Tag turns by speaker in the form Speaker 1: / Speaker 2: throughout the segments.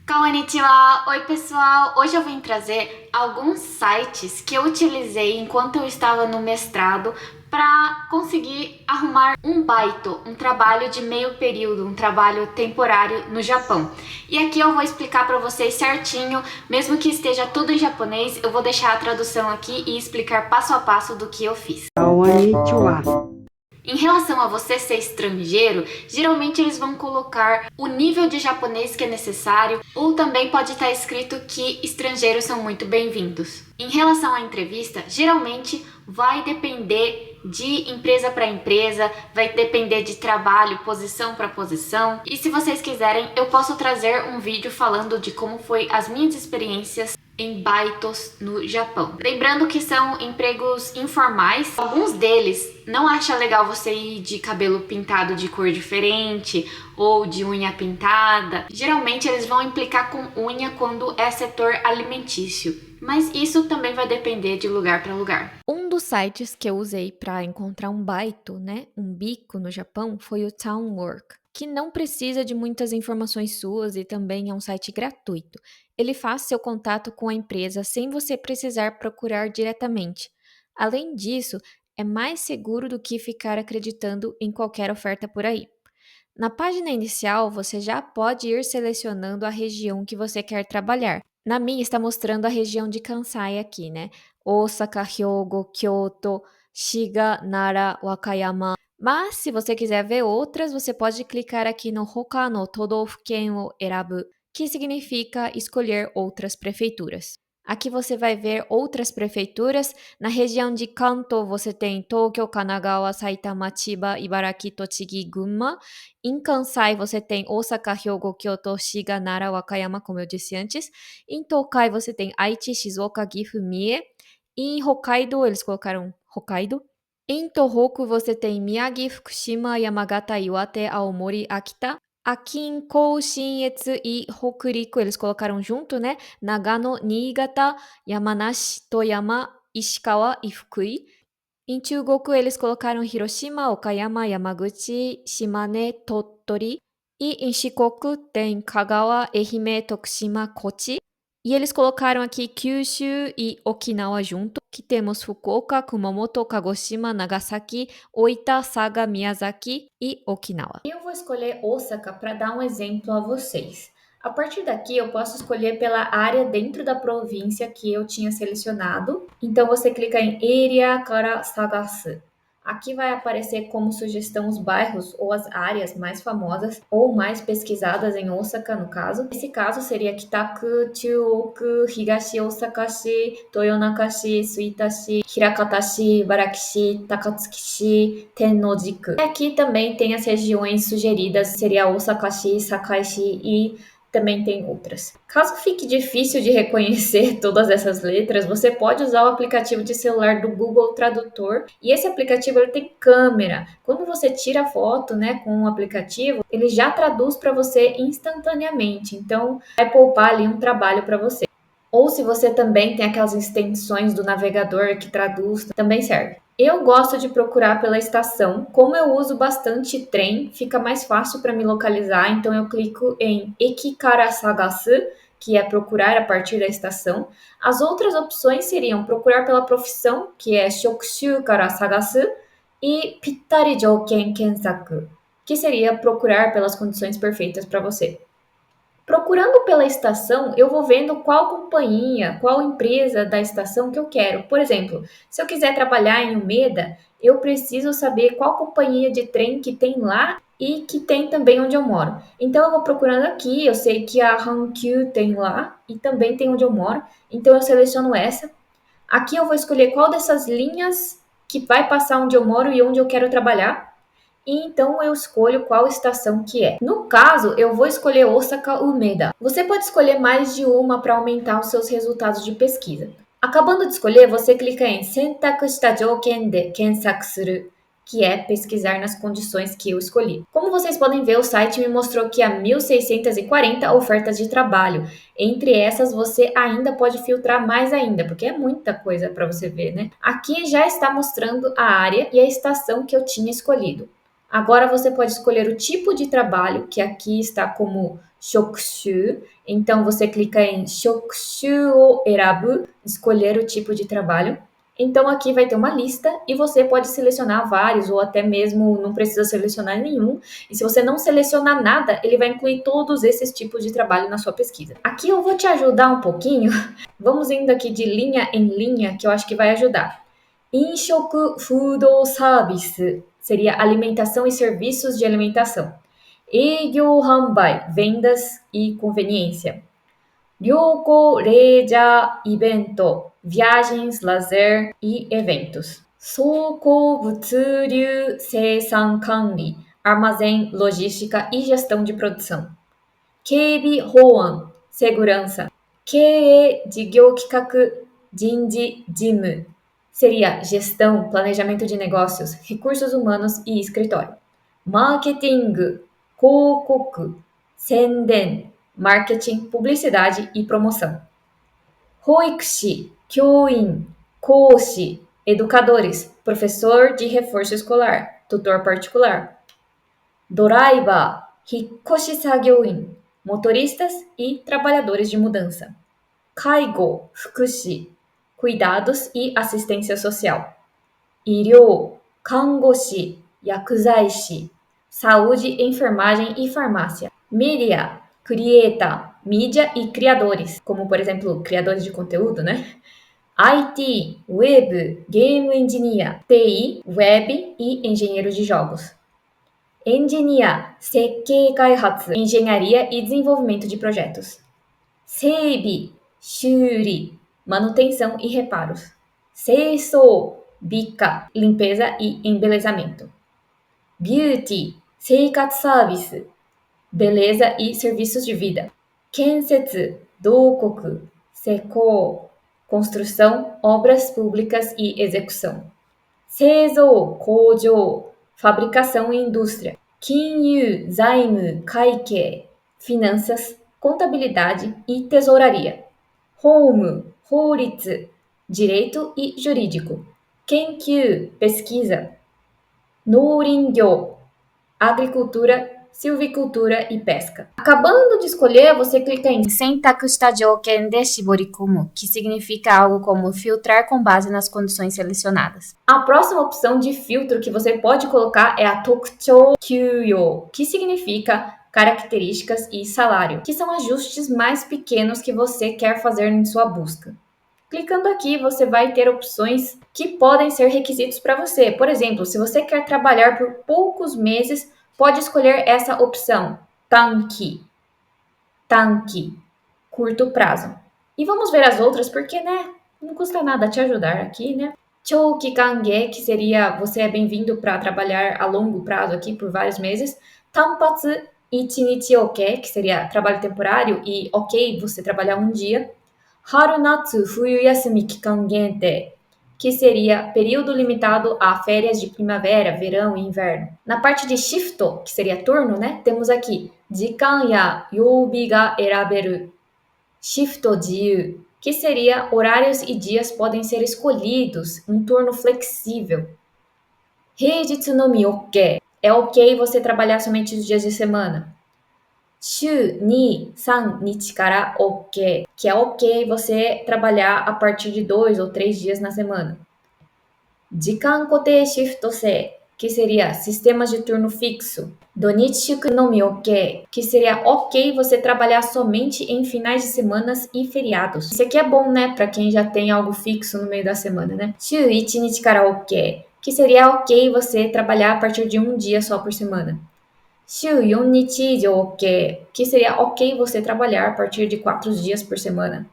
Speaker 1: Konnichiwa! Oi, pessoal! Hoje eu vim trazer alguns sites que eu utilizei enquanto eu estava no mestrado para conseguir arrumar um baito, um trabalho de meio período, um trabalho temporário no Japão. E aqui eu vou explicar para vocês certinho, mesmo que esteja tudo em japonês, eu vou deixar a tradução aqui e explicar passo a passo do que eu fiz.
Speaker 2: Konnichiwa.
Speaker 1: Em relação a você ser estrangeiro, geralmente eles vão colocar o nível de japonês que é necessário, ou também pode estar escrito que estrangeiros são muito bem-vindos. Em relação à entrevista, geralmente vai depender de empresa para empresa, vai depender de trabalho, posição para posição. E se vocês quiserem, eu posso trazer um vídeo falando de como foi as minhas experiências em baitos no Japão. Lembrando que são empregos informais, alguns deles não acha legal você ir de cabelo pintado de cor diferente ou de unha pintada. Geralmente eles vão implicar com unha quando é setor alimentício, mas isso também vai depender de lugar para lugar.
Speaker 3: Um dos sites que eu usei para encontrar um baito, né, um bico no Japão, foi o Townwork, que não precisa de muitas informações suas e também é um site gratuito. Ele faz seu contato com a empresa sem você precisar procurar diretamente. Além disso, é mais seguro do que ficar acreditando em qualquer oferta por aí. Na página inicial, você já pode ir selecionando a região que você quer trabalhar. Na minha está mostrando a região de Kansai aqui, né? Osaka, Hyogo, Kyoto, Shiga, Nara, Wakayama. Mas se você quiser ver outras, você pode clicar aqui no Hoka no Todofuken o Erabu, que significa escolher outras prefeituras. Aqui você vai ver outras prefeituras. Na região de Kanto você tem Tokyo, Kanagawa, Saitama, Chiba, Ibaraki, Tochigi, Gunma. Em Kansai você tem Osaka, Hyogo, Kyoto, Shiga, Nara, Wakayama, como eu disse antes. Em Tokai você tem Aichi, Shizuoka, Gifu, Mie. E em Hokkaido eles colocaram Hokkaido. Em Tohoku você tem Miyagi, Fukushima, Yamagata, Iwate, Aomori, Akita. Aqui em Kou, Shinetsu e Hokuriku eles colocaram junto, né? Nagano, Niigata, Yamanashi, Toyama, Ishikawa e Fukui. Em Chugoku eles colocaram Hiroshima, Okayama, Yamaguchi, Shimane, Tottori. E em Shikoku tem Kagawa, Ehime, Tokushima, Kochi. E eles colocaram aqui Kyushu e Okinawa junto, que temos Fukuoka, Kumamoto, Kagoshima, Nagasaki, Oita, Saga, Miyazaki e Okinawa. Eu vou escolher Osaka para dar um exemplo a vocês. A partir daqui, eu posso escolher pela área dentro da província que eu tinha selecionado. Então, você clica em Area Kara Sagasu. Aqui vai aparecer como sugestão os bairros ou as áreas mais famosas ou mais pesquisadas em Osaka, no caso. Nesse caso, seria Kitaku, Chuoku, Higashi Osaka-shi, Toyonaka-shi, Suita-shi, Hirakata-shi, Ibarakishi, Takatsuki-shi, Tennoji-ku. E aqui também tem as regiões sugeridas, seria Osaka-shi, Sakai-shi e também tem outras. Caso fique difícil de reconhecer todas essas letras, você pode usar o aplicativo de celular do Google Tradutor. E esse aplicativo ele tem câmera. Quando você tira a foto, né, com o aplicativo, ele já traduz para você instantaneamente. Então, vai poupar ali um trabalho para você. Ou se você também tem aquelas extensões do navegador que traduz, também serve. Eu gosto de procurar pela estação. Como eu uso bastante trem, fica mais fácil para me localizar. Então eu clico em Eki kara sagasu, que é procurar a partir da estação. As outras opções seriam procurar pela profissão, que é Shokushu kara sagasu, e Pittari jouken kensaku, que seria procurar pelas condições perfeitas para você. Procurando pela estação, eu vou vendo qual companhia, qual empresa da estação que eu quero. Por exemplo, se eu quiser trabalhar em Umeda, eu preciso saber qual companhia de trem que tem lá e que tem também onde eu moro. Então eu vou procurando aqui, eu sei que a Hankyu tem lá e também tem onde eu moro, então eu seleciono essa. Aqui eu vou escolher qual dessas linhas que vai passar onde eu moro e onde eu quero trabalhar. E então eu escolho qual estação que é. No caso, eu vou escolher Osaka Umeda. Você pode escolher mais de uma para aumentar os seus resultados de pesquisa. Acabando de escolher, você clica em Sentaku shita jouken de kensaku suru, que é pesquisar nas condições que eu escolhi. Como vocês podem ver, o site me mostrou que há 1.640 ofertas de trabalho. Entre essas, você ainda pode filtrar mais ainda, porque é muita coisa para você ver, né? Aqui já está mostrando a área e a estação que eu tinha escolhido. Agora você pode escolher o tipo de trabalho, que aqui está como shokushu. Então, você clica em shokushu o erabu, escolher o tipo de trabalho. Então, aqui vai ter uma lista e você pode selecionar vários ou até mesmo não precisa selecionar nenhum. E se você não selecionar nada, ele vai incluir todos esses tipos de trabalho na sua pesquisa. Aqui eu vou te ajudar um pouquinho. Vamos indo aqui de linha em linha, que eu acho que vai ajudar. Inshoku Fudo Service seria alimentação e serviços de alimentação. Eigyo Hanbai, vendas e conveniência. Ryoko Reija Ibento, viagens, lazer e eventos. Soko Butsuryu Seisan Kanri, armazém, logística e gestão de produção. Keibi Hoan, segurança. Kei Jigyo Kikaku Jinji Jimu, seria gestão, planejamento de negócios, recursos humanos e escritório. Marketing, kokoku, senden, marketing, publicidade e promoção. Hoikushi, kyoin, koushi, educadores, professor de reforço escolar, tutor particular. Doraiba, hikoshi sagyoin, motoristas e trabalhadores de mudança. Kaigo, fukushi, cuidados e assistência social. Iryo, kangoshi, yakuzaishi, saúde, enfermagem e farmácia. Media, creator, mídia e criadores, como por exemplo, criadores de conteúdo, né? IT, web, game engineer, TI, web e engenheiro de jogos. Engineer, sekkei kaihatsu, engenharia e desenvolvimento de projetos. Seibi, shuri, manutenção e reparos. Seisou, bica, limpeza e embelezamento. Beauty, seikatsu service, beleza e serviços de vida. Kensetsu, doukoku, sekou, construção, obras públicas e execução. Seizou, koujou, fabricação e indústria. Kinyu, zaimu, kaikei, finanças, contabilidade e tesouraria. Houmu, houritsu, direito e jurídico. Kenkyu, pesquisa. Noringyō, agricultura, silvicultura e pesca. Acabando de escolher, você clica em Sentaku shita jouken de shiborikomu, que significa algo como filtrar com base nas condições selecionadas. A próxima opção de filtro que você pode colocar é a Tokuchou Kyuyo, que significa características e salário, que são ajustes mais pequenos que você quer fazer em sua busca. Clicando aqui, você vai ter opções que podem ser requisitos para você. Por exemplo, se você quer trabalhar por poucos meses, pode escolher essa opção, Tanki, curto prazo. E vamos ver as outras, porque, né, não custa nada te ajudar aqui, né? Choukikange, que seria você é bem-vindo para trabalhar a longo prazo aqui por vários meses. Tanpatsu Ichinichi Oke, que seria trabalho temporário e ok você trabalhar um dia. Harunatsu Fuyuyasumi Kikan Gente, que seria período limitado a férias de primavera, verão e inverno. Na parte de shifto, que seria turno, né? Temos aqui Jikan ya Youbi ga eraberu, shifto jiyu, que seria horários e dias podem ser escolhidos, um turno flexível. Heijitsu no mi ok, é ok você trabalhar somente os dias de semana. Shu ni 3 nichi kara ok, que é ok você trabalhar a partir de 2 ou 3 dias na semana. Jikan kotei shifto sei, que seria sistemas de turno fixo. Donichikuku no mi ok, que seria ok você trabalhar somente em finais de semanas e feriados. Isso aqui é bom, né, para quem já tem algo fixo no meio da semana, né? Shu 1 nichi kara ok, que seria ok você trabalhar a partir de um dia só por semana. Shu 4 nichi ijou ok, que seria ok você trabalhar a partir de 4 dias por semana.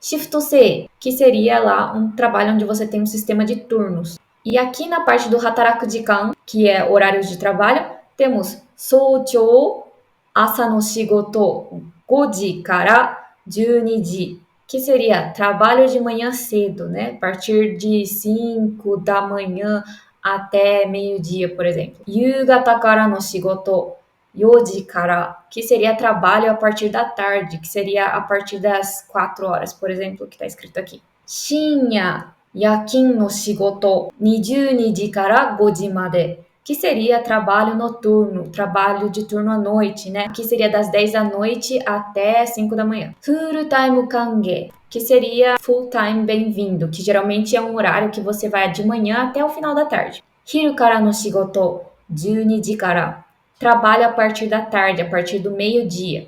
Speaker 3: Shifto sei, que seria lá um trabalho onde você tem um sistema de turnos. E aqui na parte do Hataraku Jikan, que é horários de trabalho, temos Souchou, asa no shigoto, 5 kara 12 que seria trabalho de manhã cedo, né? A partir de 5 da manhã até meio-dia, por exemplo. Yugata kara no shigoto, 4 kara, que seria trabalho a partir da tarde, que seria a partir das 4 horas, por exemplo, que está escrito aqui. Shinya, yakin no shigoto, 22 kara 5 made, que seria trabalho noturno, trabalho de turno à noite, né? Que seria das 10 da noite até 5 da manhã. Full time kange, que seria full time bem-vindo, que geralmente é um horário que você vai de manhã até o final da tarde. Hiru kara no shigoto, 12 kara, trabalho a partir da tarde, a partir do meio-dia.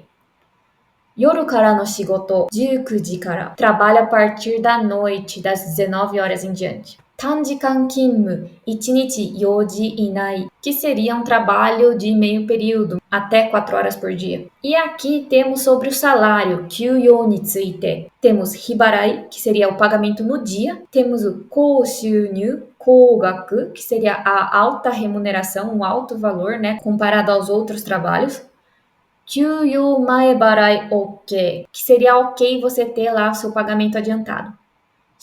Speaker 3: Yoru kara no shigoto, 19 kara, trabalho a partir da noite, das 19 horas em diante. Tanjikan kinmu, 1日4時以内, que seria um trabalho de meio período, até 4 horas por dia. E aqui temos sobre o salário, kyūyō ni tsuite. Temos hibarai, que seria o pagamento no dia. Temos o kōshūnyu, kōgaku, que seria a alta remuneração, um alto valor, né, comparado aos outros trabalhos. Kyūyō maebarai ok, que seria ok você ter lá o seu pagamento adiantado.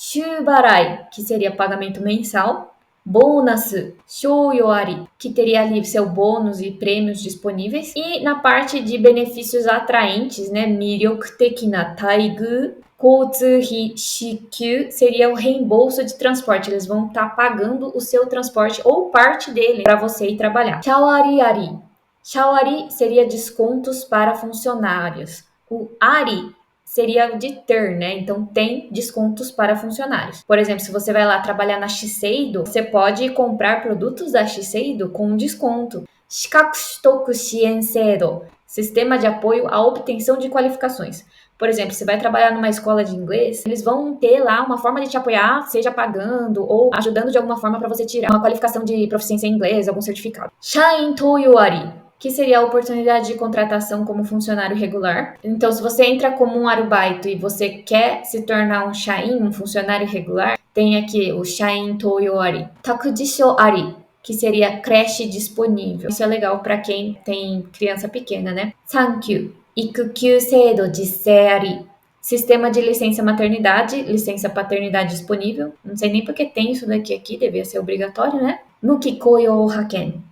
Speaker 3: Shubarai, que seria pagamento mensal. Bônus, shouyoari, que teria ali seu bônus e prêmios disponíveis. E na parte de benefícios atraentes, né, miryoku na taigu, koutsuhi shikyu, seria o reembolso de transporte. Eles vão estar pagando o seu transporte ou parte dele para você ir trabalhar. Shawari-ari. Shawari seria descontos para funcionários. O ari seria de ter, né? Então tem descontos para funcionários. Por exemplo, se você vai lá trabalhar na Shiseido, você pode comprar produtos da Shiseido com desconto. Shikaku Shitoku Shien Seido, sistema de apoio à obtenção de qualificações. Por exemplo, você vai trabalhar numa escola de inglês, eles vão ter lá uma forma de te apoiar, seja pagando ou ajudando de alguma forma para você tirar uma qualificação de proficiência em inglês, algum certificado. Shain Toyoari, que seria a oportunidade de contratação como funcionário regular. Então, se você entra como um arubaito e você quer se tornar um shain, um funcionário regular, tem aqui o shain toyoari. Takujisho ari, que seria creche disponível. Isso é legal para quem tem criança pequena, né? Sankyu, ikukyu seido jissei ari. Sistema de licença maternidade, licença paternidade disponível. Não sei nem porque tem isso daqui aqui, devia ser obrigatório, né? Muki koyo haken,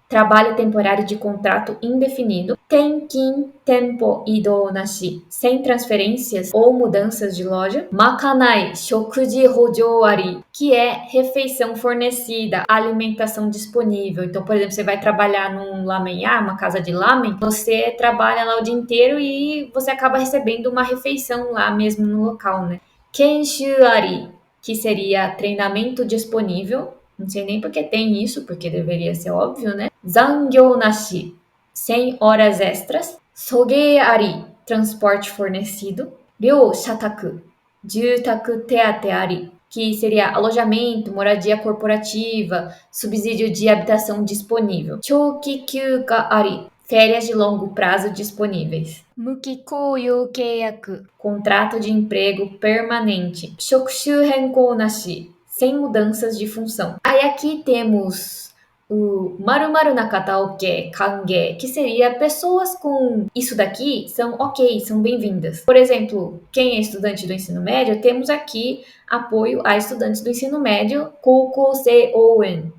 Speaker 3: trabalho temporário de contrato indefinido. Tenkin tempo ido nashi, sem transferências ou mudanças de loja. Makanai shokuji hojo ari, que é refeição fornecida, alimentação disponível. Então, por exemplo, você vai trabalhar num lamenhá, uma casa de lamen, você trabalha lá o dia inteiro e você acaba recebendo uma refeição lá mesmo no local, né? Kenshu ari, que seria treinamento disponível. Não sei nem porque tem isso, porque deveria ser óbvio, né? Zangyou nashi, sem horas extras. Soge ari, transporte fornecido. Ryou shataku, jutaku teate ari, que seria alojamento, moradia corporativa, subsídio de habitação disponível. Chouki kyuka ari, férias de longo prazo disponíveis. Mukikoyo keiyaku, contrato de emprego permanente. Shokushu henkou nashi, sem mudanças de função. Aí aqui temos o maru-maru nakata ok, kange, que seria pessoas com isso daqui são ok, são bem-vindas. Por exemplo, quem é estudante do ensino médio, temos aqui apoio a estudantes do ensino médio, koukosei ouen.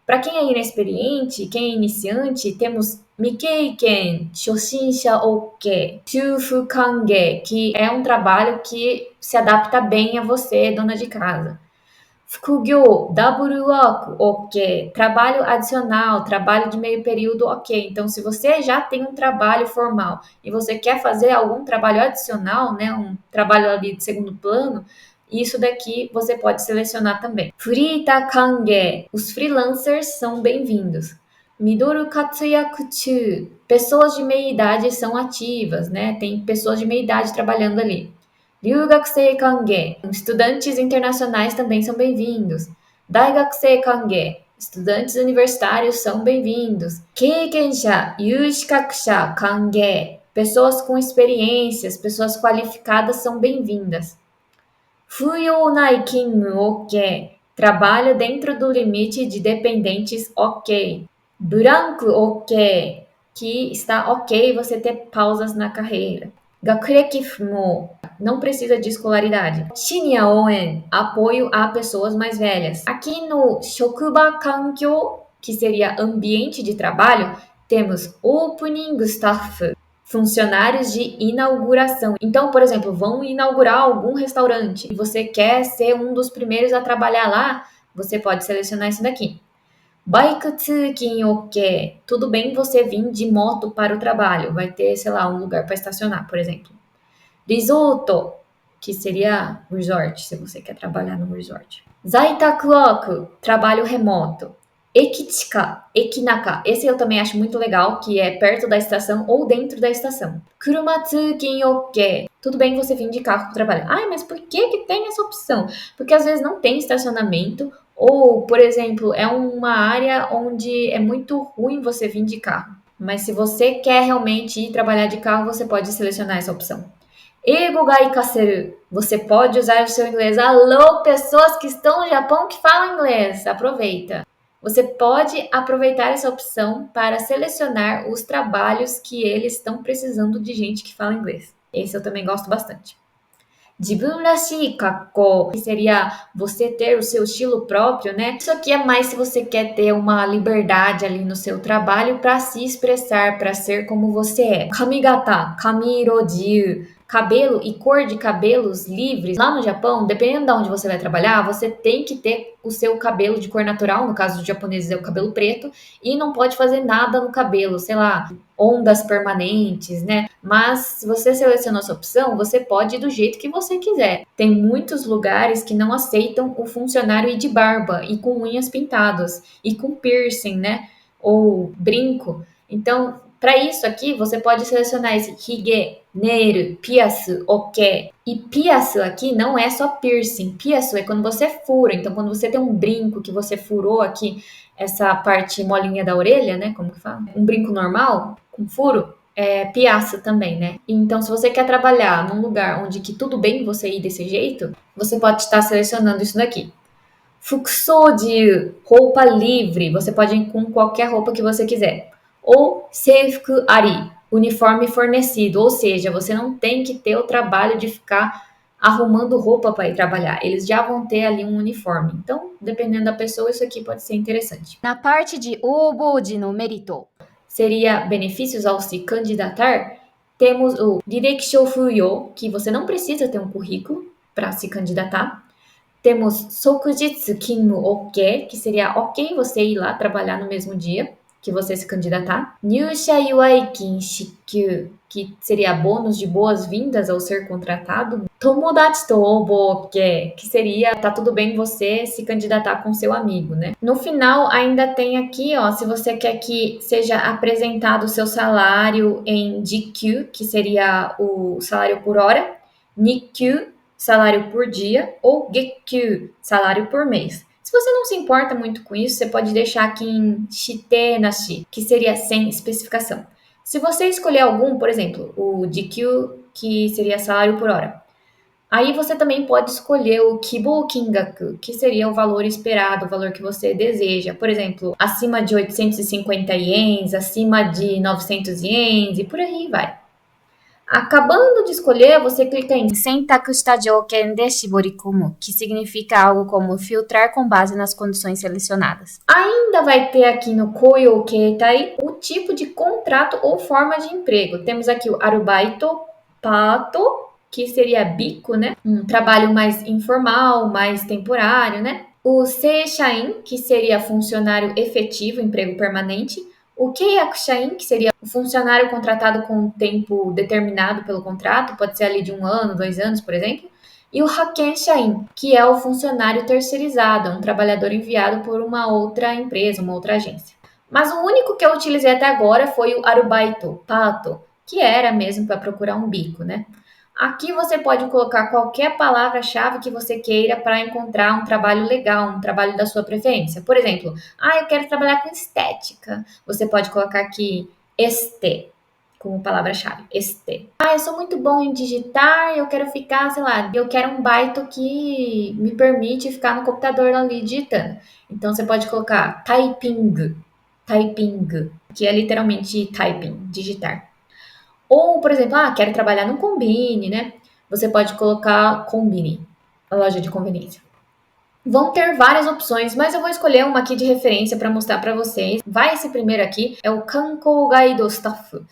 Speaker 3: Para quem é inexperiente, quem é iniciante, temos Mikeiken, Shoshinsha ok, Shufu kange, que é um trabalho que se adapta bem a você, dona de casa. Fukugyo, double work, ok. Trabalho adicional, trabalho de meio período, ok. Então, se você já tem um trabalho formal e você quer fazer algum trabalho adicional, né, um trabalho ali de segundo plano, isso daqui você pode selecionar também. Furita kange, os freelancers são bem-vindos. Midoru katsuyaku chu, pessoas de meia idade são ativas, né? Tem pessoas de meia idade trabalhando ali. Ryugakusei kange, estudantes internacionais também são bem-vindos. Daigakusei kange, estudantes universitários são bem-vindos. Keikensha, yushikakusha kange, pessoas com experiências, pessoas qualificadas são bem-vindas. Fuyonai kinmu ok, trabalho dentro do limite de dependentes ok. Branco ok, que está ok você ter pausas na carreira. Gakureki fumo, não precisa de escolaridade. Shinya oen, apoio a pessoas mais velhas. Aqui no Shokuba Kankyo, que seria ambiente de trabalho, temos Opening Staff, funcionários de inauguração. Então, por exemplo, vão inaugurar algum restaurante e você quer ser um dos primeiros a trabalhar lá, você pode selecionar isso daqui. Bike tsukin ok. Tudo bem você vir de moto para o trabalho. Vai ter, sei lá, um lugar para estacionar, por exemplo. Risoto, que seria resort, se você quer trabalhar no resort. Zaitaku work, trabalho remoto. Ekichika, ekinaka. Esse eu também acho muito legal, que é perto da estação ou dentro da estação. Kuruma tsukin ok. Tudo bem você vir de carro para o trabalho. Ai, mas por que que tem essa opção? Porque às vezes não tem estacionamento ou, por exemplo, é uma área onde é muito ruim você vir de carro. Mas se você quer realmente ir trabalhar de carro, você pode selecionar essa opção. Eigo ga ikaseru. Você pode usar o seu inglês. Alô, pessoas que estão no Japão que falam inglês. Aproveita. Você pode aproveitar essa opção para selecionar os trabalhos que eles estão precisando de gente que fala inglês. Esse eu também gosto bastante. Jibun rashi kakko, que seria você ter o seu estilo próprio, né? Isso aqui é mais se você quer ter uma liberdade ali no seu trabalho para se expressar, para ser como você é. Kamigata, kamiro jiu, cabelo e cor de cabelos livres. Lá no Japão, dependendo de onde você vai trabalhar, você tem que ter o seu cabelo de cor natural, no caso dos japoneses é o cabelo preto, e não pode fazer nada no cabelo, sei lá, ondas permanentes, né? Mas se você selecionou essa opção, você pode ir do jeito que você quiser. Tem muitos lugares que não aceitam o funcionário ir de barba e com unhas pintadas e com piercing, né? Ou brinco. Então, para isso aqui, você pode selecionar esse hige, neiro, piaço, oke. E piaço aqui não é só piercing. Piaço é quando você fura. Então, quando você tem um brinco que você furou aqui, essa parte molinha da orelha, né? Como que fala? Um brinco normal, com furo, é piaço também, né? Então, se você quer trabalhar num lugar onde que tudo bem você ir desse jeito, você pode estar selecionando isso daqui. Fukuso de roupa livre, você pode ir com qualquer roupa que você quiser. Ou seifuku ari, uniforme fornecido, ou seja, você não tem que ter o trabalho de ficar arrumando roupa para ir trabalhar. Eles já vão ter ali um uniforme. Então, dependendo da pessoa, isso aqui pode ser interessante.
Speaker 1: Na parte de oboji no mérito,
Speaker 3: seria benefícios ao se candidatar, temos o Direkisho Fuyo, que você não precisa ter um currículo para se candidatar. Temos Sokujitsu Kinmu Ok, que seria ok você ir lá trabalhar no mesmo dia que você se candidatar. Nyusha Iwaikin Shikyu, que seria bônus de boas-vindas ao ser contratado. Tomodachi to Obo Ok, que seria tá tudo bem você se candidatar com seu amigo, né? No final ainda tem aqui, ó, se você quer que seja apresentado o seu salário em GQ, que seria o salário por hora, Nikkyu, salário por dia, ou Gekkyu, salário por mês. Se você não se importa muito com isso, você pode deixar aqui em Shitenashi, que seria sem especificação. Se você escolher algum, por exemplo, o GQ, que seria salário por hora, aí você também pode escolher o Kibo Kingaku, que seria o valor esperado, o valor que você deseja. Por exemplo, acima de 850 ienes, acima de 900 ienes e por aí vai. Acabando de escolher, você clica em
Speaker 1: Sentaku shita jouken de shiborikomu, que significa algo como filtrar com base nas condições selecionadas.
Speaker 3: Ainda vai ter aqui no Koyo Keitai o tipo de contrato ou forma de emprego. Temos aqui o Arubaito, Pato, que seria bico, né? Um trabalho mais informal, mais temporário, né? O Seishain, que seria funcionário efetivo, emprego permanente. O Keiyakushain, que seria o funcionário contratado com tempo determinado pelo contrato, pode ser ali de 1 ano, 2 anos, por exemplo. E o Hakenshain, que é o funcionário terceirizado, um trabalhador enviado por uma outra empresa, uma outra agência. Mas o único que eu utilizei até agora foi o Arubaito, Pato, que era mesmo para procurar um bico, né? Aqui você pode colocar qualquer palavra-chave que você queira para encontrar um trabalho legal, um trabalho da sua preferência. Por exemplo, eu quero trabalhar com estética. Você pode colocar aqui este como palavra-chave, este. Eu sou muito bom em digitar, eu quero ficar, sei lá, eu quero um baito que me permite ficar no computador ali digitando. Então você pode colocar typing, que é literalmente typing, digitar. Ou, por exemplo, quero trabalhar no Combine, né? Você pode colocar Combine, a loja de conveniência. Vão ter várias opções, mas eu vou escolher uma aqui de referência para mostrar para vocês. Esse primeiro aqui, é o Kankou Gaido Staff,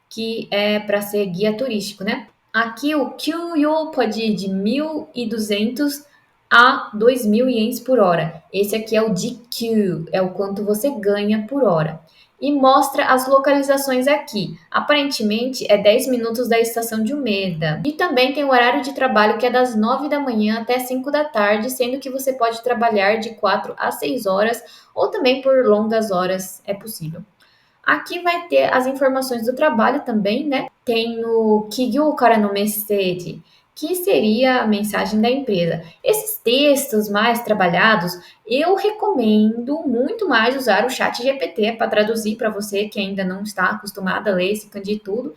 Speaker 3: que é para ser guia turístico, né? Aqui o Kyuyo pode ir de 1.200 a 2.000 ienes por hora. Esse aqui é o DQ, é o quanto você ganha por hora. E mostra as localizações aqui. Aparentemente é 10 minutos da estação de Umeda. E também tem o horário de trabalho que é das 9 da manhã até 5 da tarde, sendo que você pode trabalhar de 4 a 6 horas ou também por longas horas, é possível. Aqui vai ter as informações do trabalho também, né? Tem o Kigyo Kara no Message, que seria a mensagem da empresa. Esses textos mais trabalhados, eu recomendo muito mais usar o chat GPT para traduzir para você que ainda não está acostumado a ler esse kanji tudo.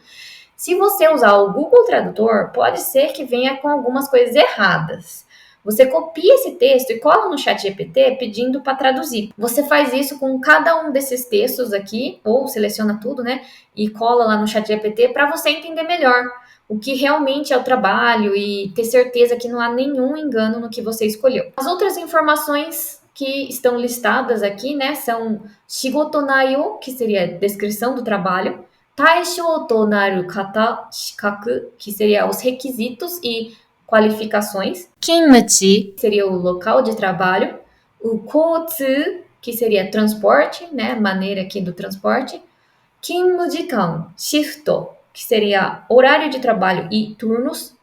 Speaker 3: Se você usar o Google Tradutor, pode ser que venha com algumas coisas erradas. Você copia esse texto e cola no chat GPT pedindo para traduzir. Você faz isso com cada um desses textos aqui, ou seleciona tudo, né? E cola lá no chat GPT para você entender melhor o que realmente é o trabalho e ter certeza que não há nenhum engano no que você escolheu. As outras informações que estão listadas aqui, né, são shigoto nayo, que seria a descrição do trabalho, taishou to naru kata shikaku, que seria os requisitos e qualificações. Kinmachi seria o local de trabalho. O koutsu, que seria transporte, né, maneira aqui do transporte. Kinmu jikan, shifto, que seria horário de trabalho e turnos.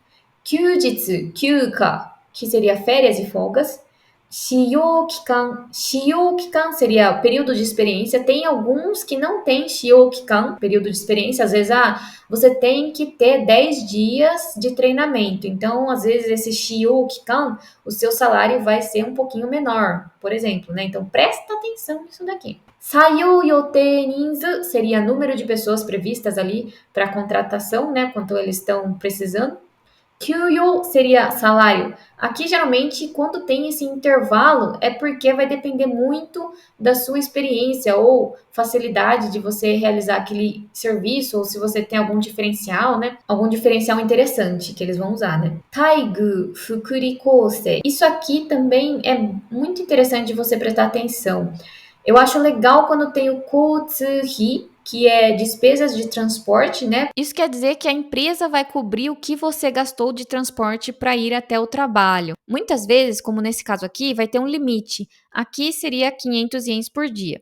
Speaker 3: Kyujitsu, kyuka, que seria férias e folgas. Shiyou kikan seria o período de experiência. Tem alguns que não tem Shiyou kikan, período de experiência. Às vezes, você tem que ter 10 dias de treinamento. Então, às vezes, esse Shiyou kikan, o seu salário vai ser um pouquinho menor, por exemplo, né? Então, presta atenção nisso daqui. Sayou yote ninzu seria número de pessoas previstas ali para contratação, né? Quanto eles estão precisando. Kyuyo seria salário. Aqui, geralmente, quando tem esse intervalo, é porque vai depender muito da sua experiência ou facilidade de você realizar aquele serviço, ou se você tem algum diferencial, né? Algum diferencial interessante que eles vão usar, né? Taigu, fukurikose. Isso aqui também é muito interessante de você prestar atenção. Eu acho legal quando tem o Kotsuhi, que é despesas de transporte, né? Isso quer dizer que a empresa vai cobrir o que você gastou de transporte para ir até o trabalho. Muitas vezes, como nesse caso aqui, vai ter um limite. Aqui seria 500 ienes por dia.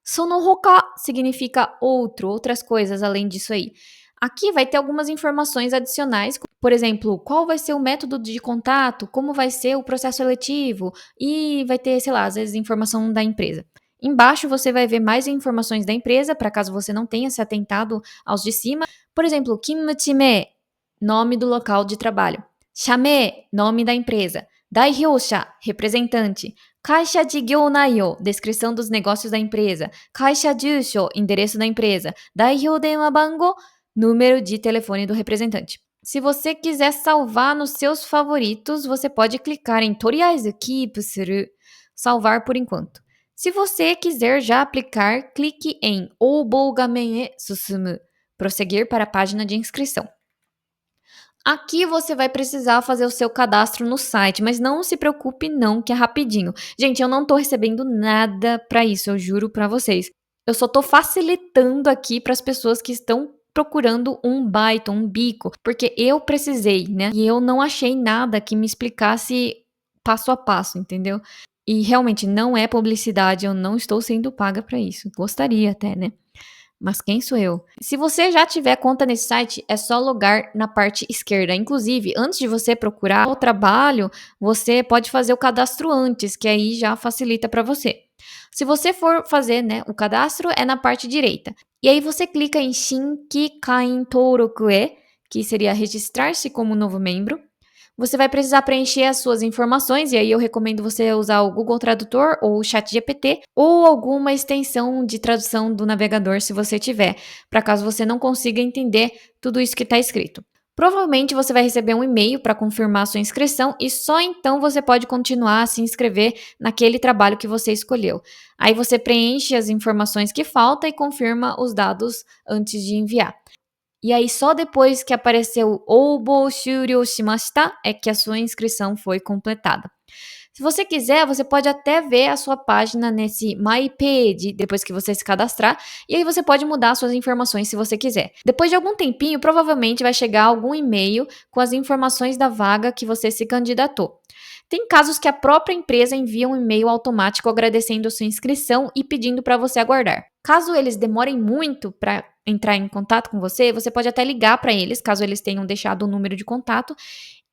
Speaker 3: Sonohoka significa outras coisas além disso aí. Aqui vai ter algumas informações adicionais, por exemplo, qual vai ser o método de contato, como vai ser o processo seletivo e vai ter, sei lá, às vezes informação da empresa. Embaixo você vai ver mais informações da empresa, para caso você não tenha se atentado aos de cima. Por exemplo, Kimutime, nome do local de trabalho. Shame, nome da empresa. Daihyosha, representante. Kaisha Jigyo Nayo, descrição dos negócios da empresa. Kaisha Jusho, endereço da empresa. Daihyo Denwa Bango, número de telefone do representante. Se você quiser salvar nos seus favoritos, você pode clicar em Toriaizu Keep Suru, salvar por enquanto. Se você quiser já aplicar, clique em Oubougamen e Susumu, prosseguir para a página de inscrição. Aqui você vai precisar fazer o seu cadastro no site, mas não se preocupe não, que é rapidinho. Gente, eu não tô recebendo nada para isso, eu juro para vocês. Eu só tô facilitando aqui para as pessoas que estão procurando um baito, um bico, porque eu precisei, né? E eu não achei nada que me explicasse passo a passo, entendeu? E realmente não é publicidade, eu não estou sendo paga para isso. Gostaria até, né? Mas quem sou eu? Se você já tiver conta nesse site, é só logar na parte esquerda. Inclusive, antes de você procurar o trabalho, você pode fazer o cadastro antes, que aí já facilita para você. Se você for fazer, né, o cadastro, é na parte direita. E aí você clica em Shinki Kain Touroku e, que seria registrar-se como novo membro. Você vai precisar preencher as suas informações, e aí eu recomendo você usar o Google Tradutor ou o ChatGPT ou alguma extensão de tradução do navegador, se você tiver, para caso você não consiga entender tudo isso que está escrito. Provavelmente você vai receber um e-mail para confirmar a sua inscrição e só então você pode continuar a se inscrever naquele trabalho que você escolheu. Aí você preenche as informações que faltam e confirma os dados antes de enviar. E aí, só depois que apareceu Oubo Shuryo Shimashita é que a sua inscrição foi completada. Se você quiser, você pode até ver a sua página nesse My Page depois que você se cadastrar, e aí você pode mudar suas informações se você quiser. Depois de algum tempinho, provavelmente vai chegar algum e-mail com as informações da vaga que você se candidatou. Tem casos que a própria empresa envia um e-mail automático agradecendo a sua inscrição e pedindo para você aguardar. Caso eles demorem muito para entrar em contato com você, você pode até ligar para eles, caso eles tenham deixado o número de contato,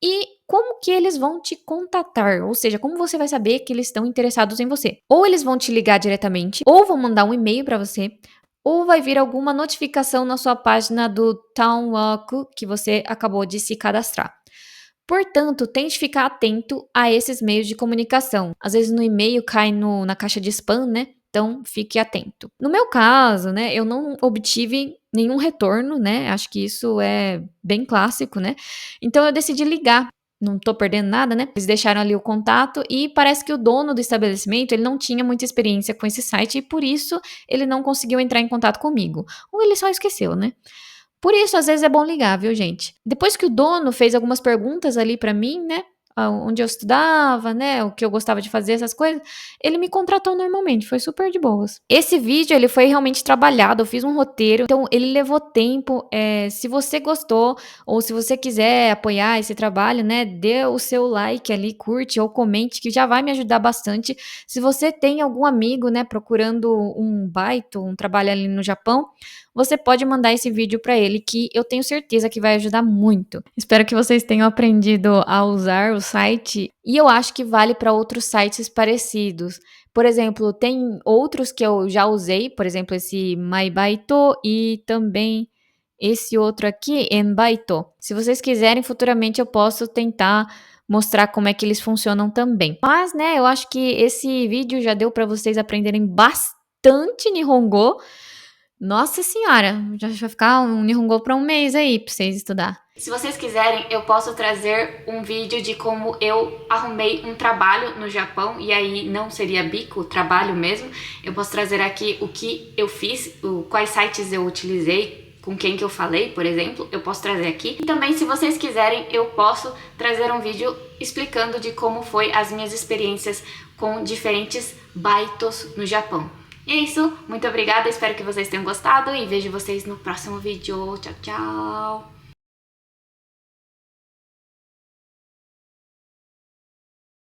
Speaker 3: e como que eles vão te contatar? Ou seja, como você vai saber que eles estão interessados em você? Ou eles vão te ligar diretamente, ou vão mandar um e-mail para você, ou vai vir alguma notificação na sua página do Town Walk que você acabou de se cadastrar. Portanto, tente ficar atento a esses meios de comunicação. Às vezes no e-mail cai na caixa de spam, né? Então, fique atento. No meu caso, né, eu não obtive nenhum retorno, né? Acho que isso é bem clássico, né? Então, eu decidi ligar. Não tô perdendo nada, né? Eles deixaram ali o contato e parece que o dono do estabelecimento, ele não tinha muita experiência com esse site e por isso ele não conseguiu entrar em contato comigo. Ou ele só esqueceu, né? Por isso, às vezes é bom ligar, viu, gente? Depois que o dono fez algumas perguntas ali pra mim, né? Onde eu estudava, né? O que eu gostava de fazer, essas coisas, ele me contratou normalmente, foi super de boas. Esse vídeo, ele foi realmente trabalhado, eu fiz um roteiro, então ele levou tempo. Se você gostou, ou se você quiser apoiar esse trabalho, né? Dê o seu like ali, curte ou comente, que já vai me ajudar bastante. Se você tem algum amigo, né, procurando um baito, um trabalho ali no Japão, você pode mandar esse vídeo para ele, que eu tenho certeza que vai ajudar muito. Espero que vocês tenham aprendido a usar o site e eu acho que vale para outros sites parecidos. Por exemplo, tem outros que eu já usei, por exemplo, esse MyBaito e também esse outro aqui, Enbaito. Se vocês quiserem, futuramente eu posso tentar mostrar como é que eles funcionam também. Mas, né, eu acho que esse vídeo já deu para vocês aprenderem bastante Nihongo. Nossa senhora, já vai ficar um Nihongo para um mês aí pra vocês estudar.
Speaker 1: Se vocês quiserem, eu posso trazer um vídeo de como eu arrumei um trabalho no Japão, e aí não seria bico, trabalho mesmo. Eu posso trazer aqui o que eu fiz, quais sites eu utilizei, com quem que eu falei, por exemplo, eu posso trazer aqui. E também, se vocês quiserem, eu posso trazer um vídeo explicando de como foi as minhas experiências com diferentes baitos no Japão. E é isso, muito obrigada, espero que vocês tenham gostado e vejo vocês no próximo vídeo. Tchau, tchau!